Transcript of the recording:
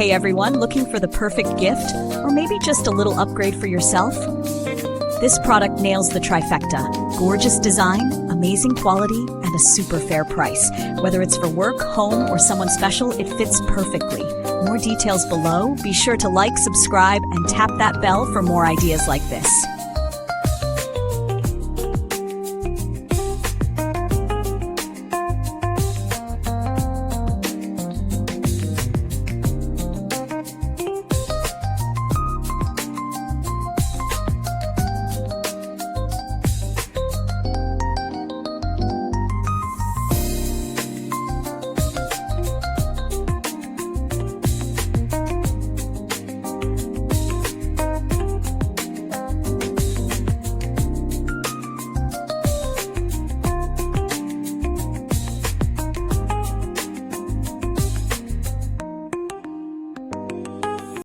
Hey everyone, looking for the perfect gift? Or maybe just a little upgrade for yourself? This product nails the trifecta. Gorgeous design, amazing quality, and a super fair price. Whether it's for work, home, or someone special, it fits perfectly. More details below. Be sure to like, subscribe, and tap that bell for more ideas like this.